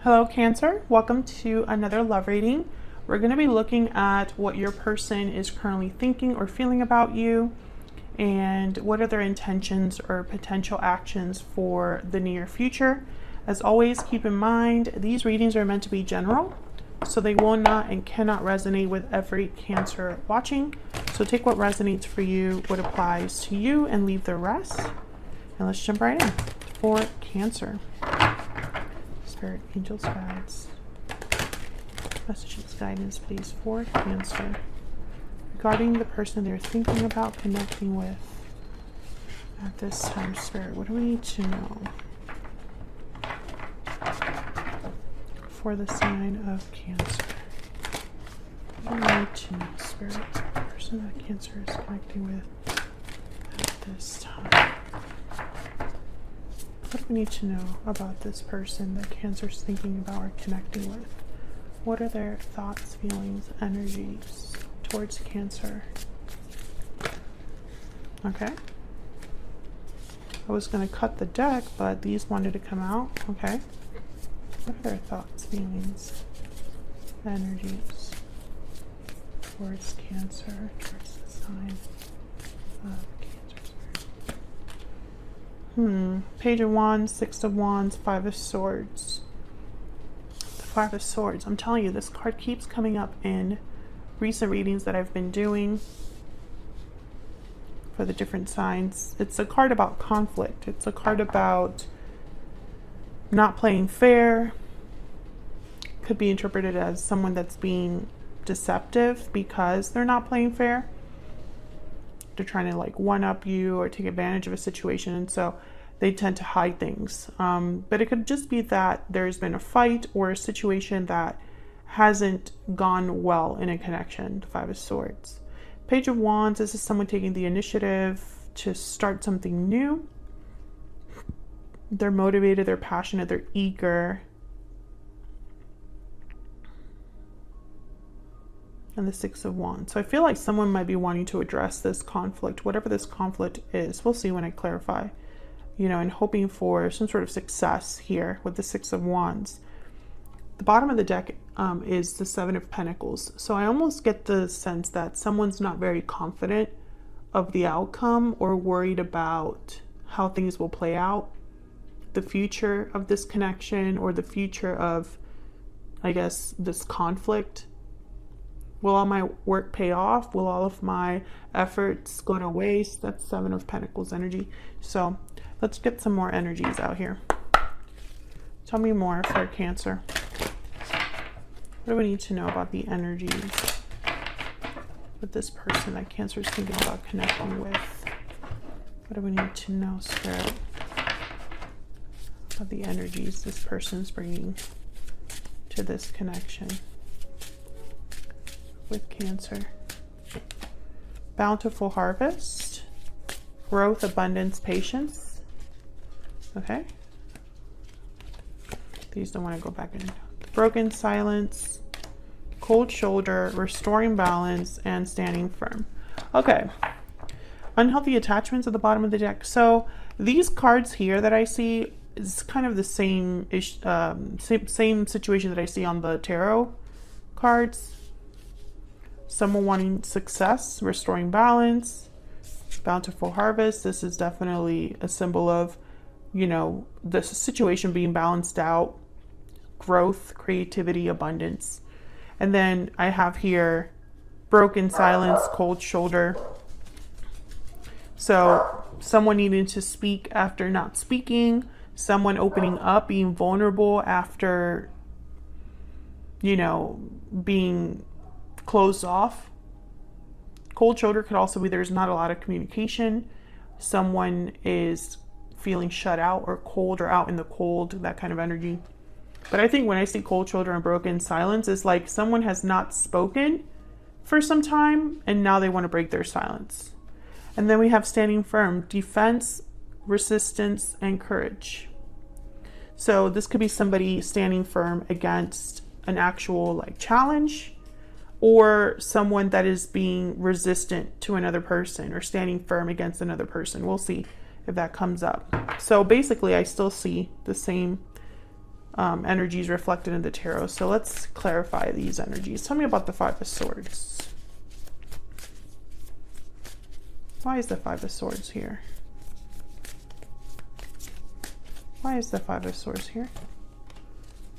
Hello Cancer, welcome to another love reading. We're going to be looking at what your person is currently thinking or feeling about you and what are their intentions or potential actions for the near future. As always, keep in mind these readings are meant to be general, so they will not and cannot resonate with every Cancer watching. So take what resonates for you, what applies to you, and leave the rest. And let's jump right in for Cancer. Spirit, angels, guides, messages, guidance, please, for Cancer regarding the person they're thinking about connecting with at this time. Spirit, what do we need to know for the sign of Cancer? What do we need to know, Spirit, the person that Cancer is connecting with at this time? What do we need to know about this person that Cancer's thinking about or connecting with? What are their thoughts, feelings, energies towards Cancer? Okay. I was going to cut the deck, but these wanted to come out. Okay. What are their thoughts, feelings, energies towards Cancer, towards the sign of Page of Wands, Six of Wands, Five of Swords. The Five of Swords. I'm telling you, this card keeps coming up in recent readings that I've been doing for the different signs. It's a card about conflict. It's a card about not playing fair. Could be interpreted as someone that's being deceptive because they're not playing fair. They're trying to like one-up you or take advantage of a situation, and so they tend to hide things. But it could just be that there's been a fight or a situation that hasn't gone well in a connection. The Five of Swords. Page of Wands, this is someone taking the initiative to start something new. They're motivated, they're passionate, they're eager. And the Six of Wands. So I feel like someone might be wanting to address this conflict, whatever this conflict is. We'll see when I clarify, you know, and hoping for some sort of success here with the Six of Wands. The bottom of the deck is the Seven of Pentacles. So I almost get the sense that someone's not very confident of the outcome or worried about how things will play out, the future of this connection or the future of, I guess, this conflict. Will all my work pay off? Will all of my efforts go to waste? That's Seven of Pentacles energy. So let's get some more energies out here. Tell me more for Cancer. What do we need to know about the energies with this person that Cancer is thinking about connecting with? What do we need to know, Spirit, about the energies this person's bringing to this connection with Cancer? Bountiful harvest, growth, abundance, patience. Okay. These don't want to go back in. Broken silence, cold shoulder, restoring balance, and standing firm. Okay. Unhealthy attachments at the bottom of the deck. So these cards here that I see is kind of the same situation that I see on the tarot cards. Someone wanting success, restoring balance, bountiful harvest. This is definitely a symbol of, you know, the situation being balanced out, growth, creativity, abundance. And then I have here broken silence, cold shoulder. So someone needing to speak after not speaking, someone opening up, being vulnerable after, you know, being closed off. Cold shoulder could also be there's not a lot of communication. Someone is feeling shut out or cold or out in the cold, that kind of energy. But I think when I see cold shoulder and broken silence, it's like someone has not spoken for some time and now they want to break their silence. And then we have standing firm, defense, resistance, and courage. So this could be somebody standing firm against an actual like challenge, or someone that is being resistant to another person or standing firm against another person. We'll see if that comes up. So basically I still see the same energies reflected in the tarot. So let's clarify these energies. Tell me about the Five of Swords. Why is the Five of Swords here? Why is the Five of Swords here?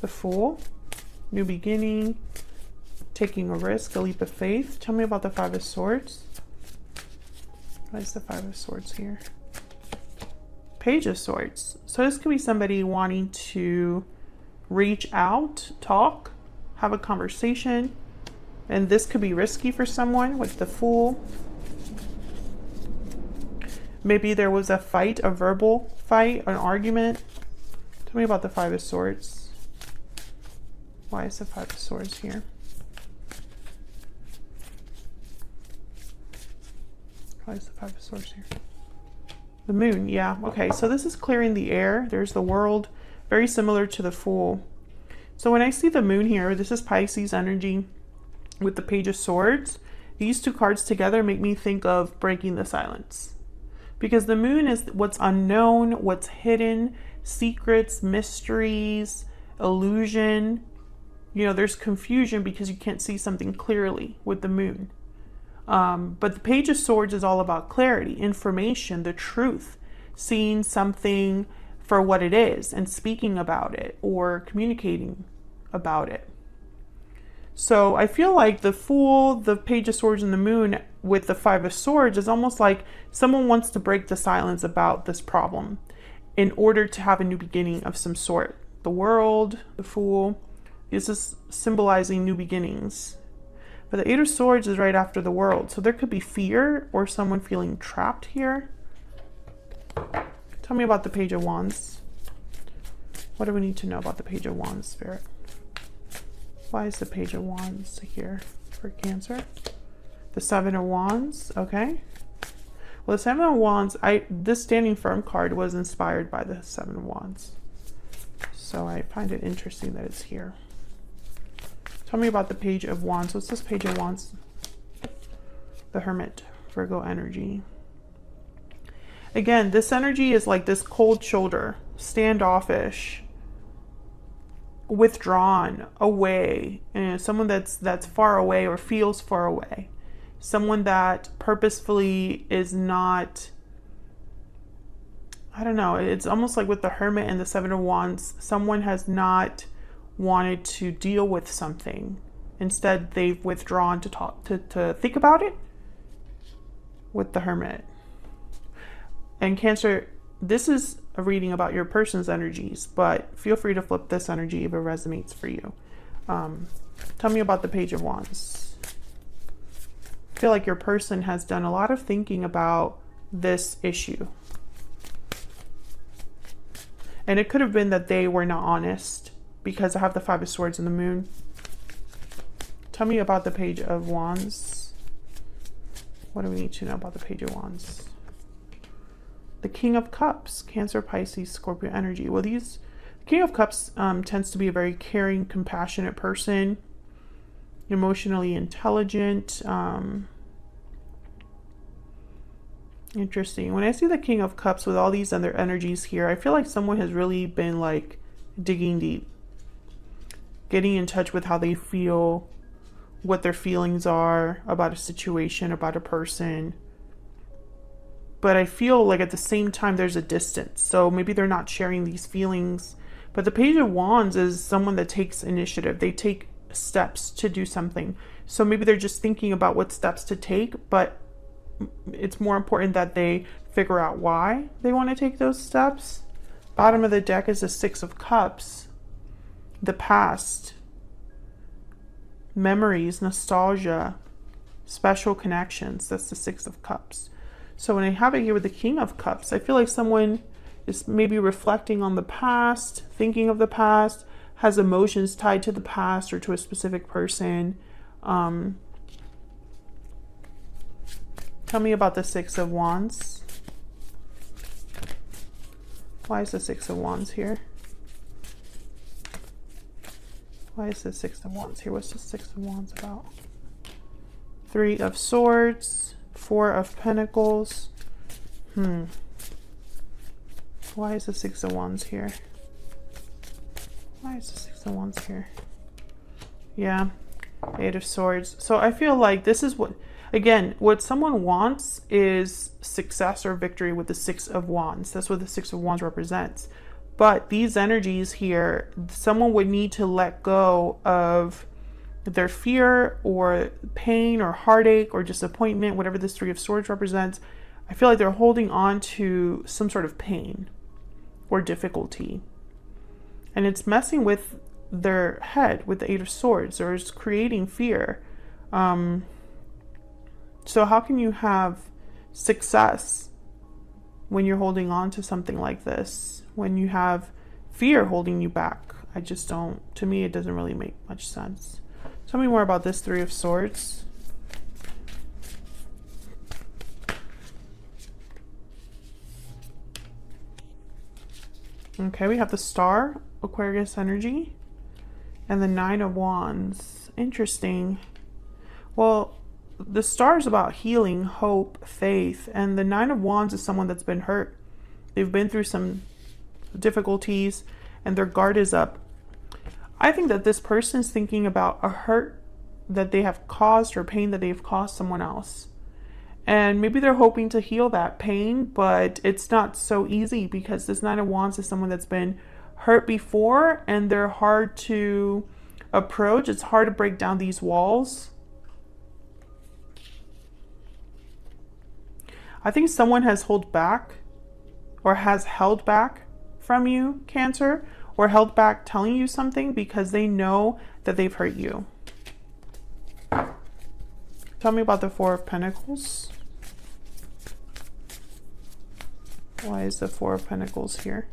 The Fool, new beginning, taking a risk, a leap of faith. Tell me about the Five of Swords. Why is the Five of Swords here? Page of Swords. So this could be somebody wanting to reach out, talk, have a conversation, and this could be risky for someone with the Fool. Maybe there was a fight, a verbal fight, an argument. Tell me about the Five of Swords. Why is the Five of Swords here? Why is the Five of Swords here? The Moon, yeah. Okay, so this is clearing the air. There's the World, very similar to the Fool. So when I see the Moon here, this is Pisces energy with the Page of Swords. These two cards together make me think of breaking the silence. Because the Moon is what's unknown, what's hidden, secrets, mysteries, illusion. You know, there's confusion because you can't see something clearly with the Moon. But the Page of Swords is all about clarity, information, the truth, seeing something for what it is and speaking about it or communicating about it. So I feel like the Fool, the Page of Swords, and the Moon with the Five of Swords is almost like someone wants to break the silence about this problem in order to have a new beginning of some sort. The World, the Fool, this is symbolizing new beginnings. But the Eight of Swords is right after the World. So there could be fear or someone feeling trapped here. Tell me about the Page of Wands. What do we need to know about the Page of Wands, Spirit? Why is the Page of Wands here for Cancer? The Seven of Wands, okay. Well, the Seven of Wands, this Standing Firm card was inspired by the Seven of Wands. So I find it interesting that it's here. Tell me about the Page of Wands. What's this Page of Wands? The Hermit, Virgo energy. Again, this energy is like this cold shoulder, standoffish, withdrawn, away, and someone that's far away or feels far away. Someone that purposefully is not, I don't know, it's almost like with the Hermit and the Seven of Wands, someone has not wanted to deal with something. Instead, they've withdrawn to talk, to think about it with the Hermit. And Cancer, this is a reading about your person's energies, but feel free to flip this energy if it resonates for you. Tell me about the Page of Wands. I feel like your person has done a lot of thinking about this issue. And it could have been that they were not honest, because I have the Five of Swords and the Moon. Tell me about the Page of Wands. What do we need to know about the Page of Wands? The King of Cups, Cancer, Pisces, Scorpio energy. Well, the King of Cups tends to be a very caring, compassionate person, emotionally intelligent. Interesting. When I see the King of Cups with all these other energies here, I feel like someone has really been like digging deep, getting in touch with how they feel, what their feelings are about a situation, about a person. But I feel like at the same time there's a distance. So maybe they're not sharing these feelings. But the Page of Wands is someone that takes initiative. They take steps to do something. So maybe they're just thinking about what steps to take, but it's more important that they figure out why they want to take those steps. Bottom of the deck is the Six of Cups. The past, memories, nostalgia, special connections. That's the Six of Cups. So when I have it here with the King of Cups, I feel like someone is maybe reflecting on the past, thinking of the past, has emotions tied to the past or to a specific person. Tell me about the Six of Wands. Why is the Six of Wands here? Why is the Six of Wands here? What's the Six of Wands about? Three of Swords, Four of Pentacles. Why is the Six of Wands here? Why is the Six of Wands here? Yeah, Eight of Swords. So I feel like this is what, again, what someone wants is success or victory with the Six of Wands. That's what the Six of Wands represents. But these energies here, someone would need to let go of their fear or pain or heartache or disappointment, whatever this Three of Swords represents. I feel like they're holding on to some sort of pain or difficulty. And it's messing with their head with the Eight of Swords, or it's creating fear. So how can you have success when you're holding on to something like this? When you have fear holding you back? I just don't, to me, it doesn't really make much sense. Tell me more about this Three of Swords. Okay, we have the Star, Aquarius energy, and the Nine of Wands. Interesting. Well, the Star is about healing, hope, faith, and the Nine of Wands is someone that's been hurt. They've been through some difficulties and their guard is up. I think that this person is thinking about a hurt that they have caused or pain that they've caused someone else. And maybe they're hoping to heal that pain, but it's not so easy because this Nine of Wands is someone that's been hurt before and they're hard to approach. It's hard to break down these walls. I think someone has held back or has held back from you, Cancer, or held back telling you something because they know that they've hurt you. Tell me about the Four of Pentacles. Why is the Four of Pentacles here?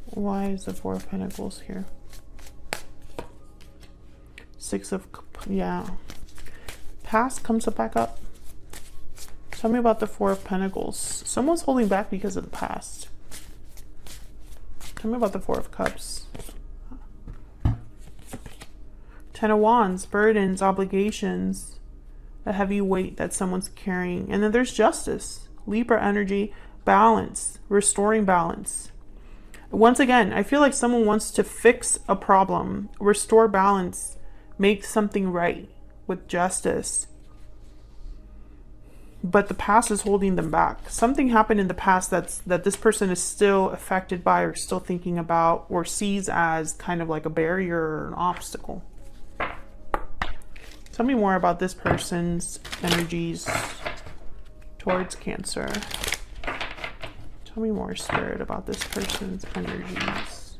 Why is the Four of Pentacles here? Six of, yeah. Past comes back up. Tell me about the Four of Pentacles. Someone's holding back because of the past. Tell me about the Four of Cups. Ten of Wands, burdens, obligations, a heavy weight that someone's carrying. And then there's Justice, Libra energy, balance, restoring balance. Once again, I feel like someone wants to fix a problem, restore balance, make something right with Justice. But the past is holding them back. Something happened in the past that this person is still affected by or still thinking about or sees as kind of like a barrier or an obstacle. Tell me more about this person's energies towards Cancer. Tell me more, Spirit, about this person's energies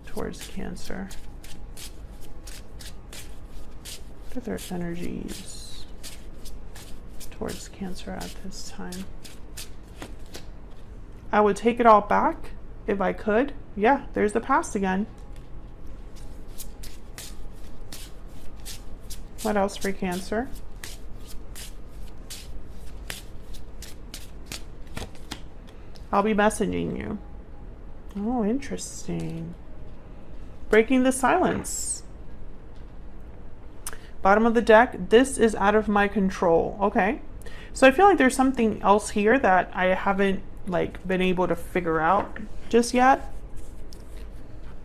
towards Cancer. What are their energies towards Cancer at this time? I would take it all back if I could. Yeah, there's the past again. What else for Cancer? I'll be messaging you. Oh, interesting. Breaking the silence. Bottom of the deck, this is out of my control. Okay. So I feel like there's something else here that I haven't like been able to figure out just yet.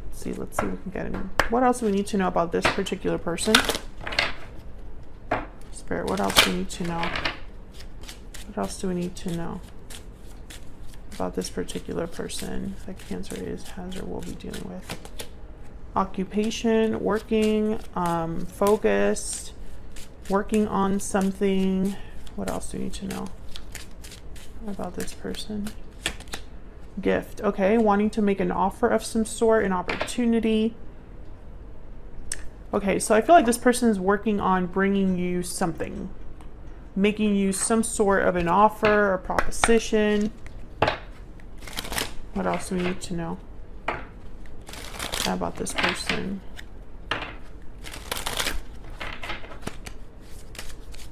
Let's see if we can get in. What else do we need to know about this particular person? Spirit, what else do we need to know? What else do we need to know about this particular person that Cancer has or will be dealing with? Occupation, working, focused, working on something. What else do we need to know about this person? Gift. Okay, wanting to make an offer of some sort, an opportunity. Okay, so I feel like this person is working on bringing you something, making you some sort of an offer or proposition. What else do we need to know about this person?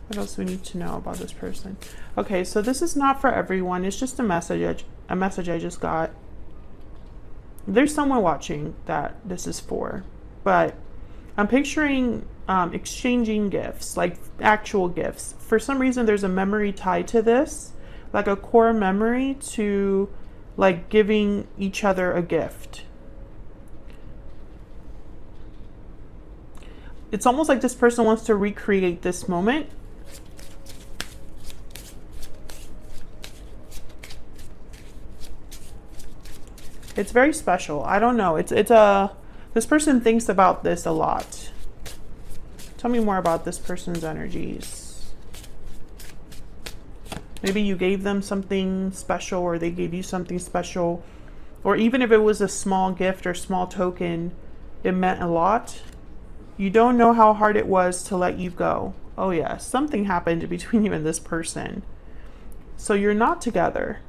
What else do we need to know about this person? Okay, so this is not for everyone. It's just a message I just got. There's someone watching that this is for, but I'm picturing exchanging gifts, like actual gifts. For some reason, there's a memory tied to this. like a core memory to like giving each other a gift. It's almost like this person wants to recreate this moment. It's very special. I don't know. This person thinks about this a lot. Tell me more about this person's energies. Maybe you gave them something special, or they gave you something special, or even if it was a small gift or small token, it meant a lot. You don't know how hard it was to let you go. Oh yeah, something happened between you and this person. So you're not together.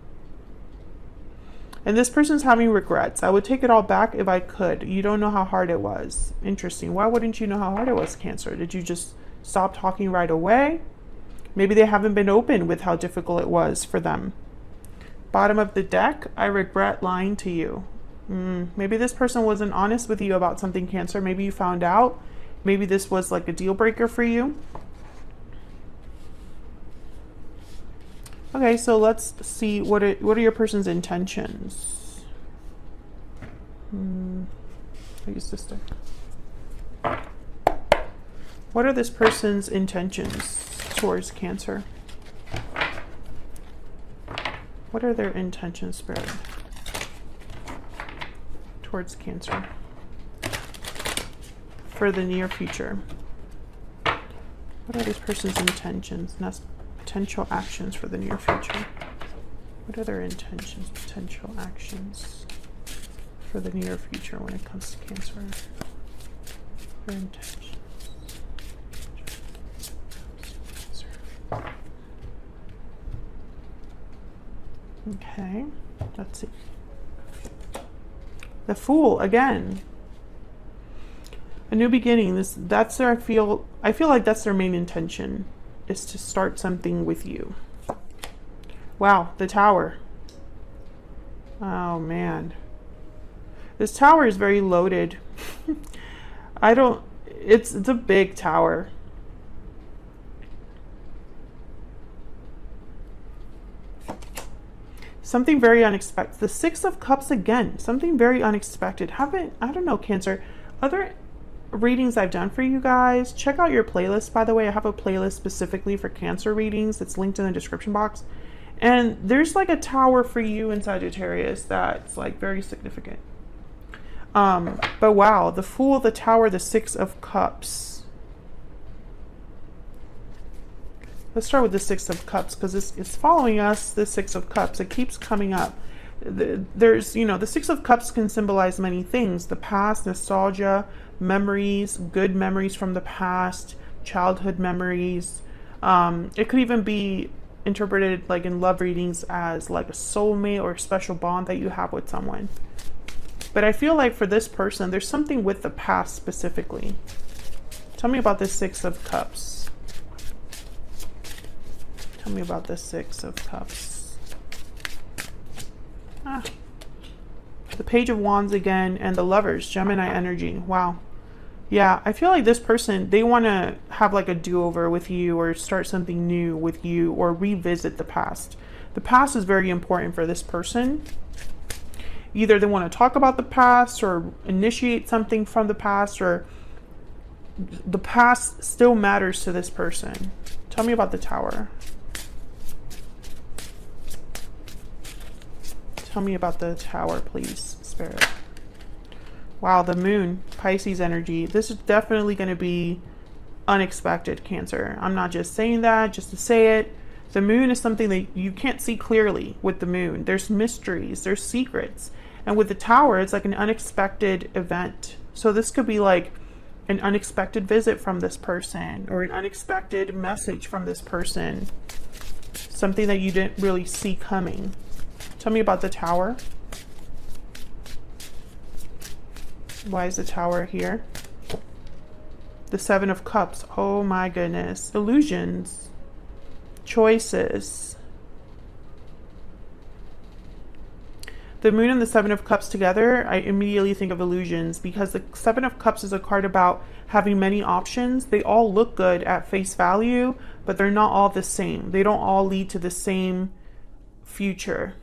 And this person's having regrets. I would take it all back if I could. You don't know how hard it was. Interesting. Why wouldn't you know how hard it was, Cancer? Did you just stop talking right away? Maybe they haven't been open with how difficult it was for them. Bottom of the deck, I regret lying to you. Maybe this person wasn't honest with you about something, Cancer. Maybe you found out. Maybe this was like a deal breaker for you. Okay, so let's see what are your person's intentions. I use this deck. What are this person's intentions towards Cancer? What are their intentions, Spirit, towards Cancer for the near future? What are this person's intentions? Potential actions for the near future. What are their intentions, potential actions for the near future when it comes to Cancer? Their intentions. Okay, let's see. The Fool again. A new beginning. That's their, I feel like that's their main intention, is to start something with you. Wow, the Tower. Oh man. This tower is very loaded. It's a big tower. Something very unexpected. The Six of Cups again. Something very unexpected. I don't know, Cancer. Other readings I've done for you guys, check out your playlist, by the way. I have a playlist specifically for Cancer readings. It's linked in the description box. And there's like a tower for you in Sagittarius that's like very significant. But wow, the Fool, the Tower, the Six of Cups. Let's start with the Six of Cups, because it's following us, the Six of Cups. It keeps coming up. There's, you know, the Six of Cups can symbolize many things. The past, nostalgia, memories, good memories from the past, childhood memories. It could even be interpreted like in love readings as like a soulmate or a special bond that you have with someone. But I feel like for this person, there's something with the past specifically. Tell me about the Six of Cups. Tell me about the Six of Cups. The Page of Wands again, and the Lovers, Gemini energy. Wow. Yeah, I feel like this person, they want to have like a do-over with you, or start something new with you, or revisit the past. The past is very important for this person. Either they want to talk about the past, or initiate something from the past, or the past still matters to this person. Tell me about the Tower. Tell me about the Tower, please, Spirit. Wow, the Moon, Pisces energy. This is definitely going to be unexpected, Cancer. I'm not just saying that just to say it. The Moon is something that you can't see clearly with the Moon. There's mysteries, there's secrets. And with the Tower, it's like an unexpected event. So this could be like an unexpected visit from this person, or an unexpected message from this person. Something that you didn't really see coming. Tell me about the Tower. Why is the Tower here? The Seven of Cups. Oh my goodness. Illusions. Choices. The Moon and the Seven of Cups together, I immediately think of illusions, because the Seven of Cups is a card about having many options. They all look good at face value, but they're not all the same. They don't all lead to the same future.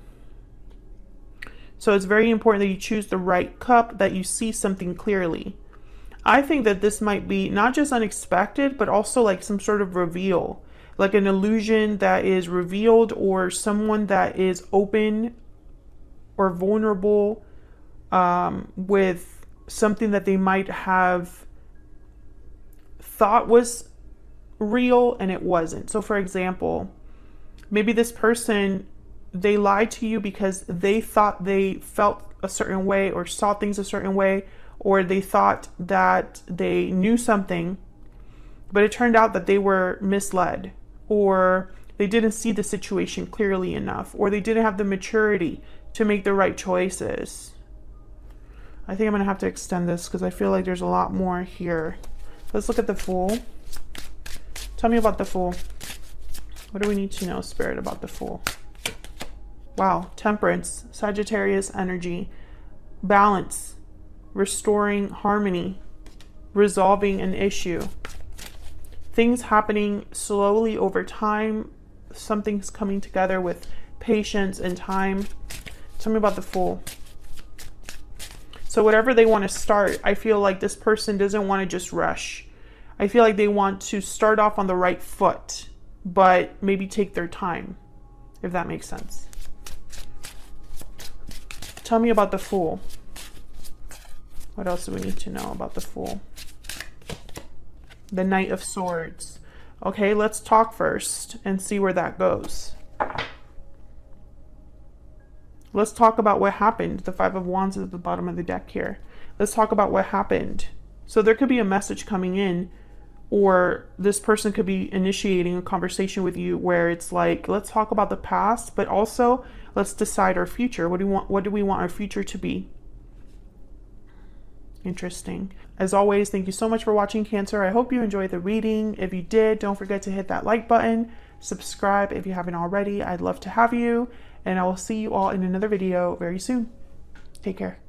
So it's very important that you choose the right cup, that you see something clearly. I think that this might be not just unexpected, but also like some sort of reveal, like an illusion that is revealed, or someone that is open or vulnerable with something that they might have thought was real and it wasn't. So for example, maybe this person, they lied to you because they thought they felt a certain way or saw things a certain way, or they thought that they knew something, but it turned out that they were misled, or they didn't see the situation clearly enough, or they didn't have the maturity to make the right choices. I think I'm going to have to extend this because I feel like there's a lot more here. Let's look at the Fool. Tell me about the Fool. What do we need to know, Spirit, about the Fool? Wow, Temperance, Sagittarius energy, balance, restoring harmony, resolving an issue, things happening slowly over time, something's coming together with patience and time. Tell me about the Fool. So whatever they want to start, I feel like this person doesn't want to just rush. I feel like they want to start off on the right foot, but maybe take their time, if that makes sense. Tell me about the Fool. What else do we need to know about the Fool? The Knight of Swords. Okay, let's talk first and see where that goes. Let's talk about what happened. The Five of Wands is at the bottom of the deck here. Let's talk about what happened. So there could be a message coming in, or this person could be initiating a conversation with you where it's like, let's talk about the past, but also let's decide our future. What do we want our future to be? Interesting. As always, thank you so much for watching, Cancer. I hope you enjoyed the reading. If you did, don't forget to hit that like button. Subscribe if you haven't already. I'd love to have you. And I will see you all in another video very soon. Take care.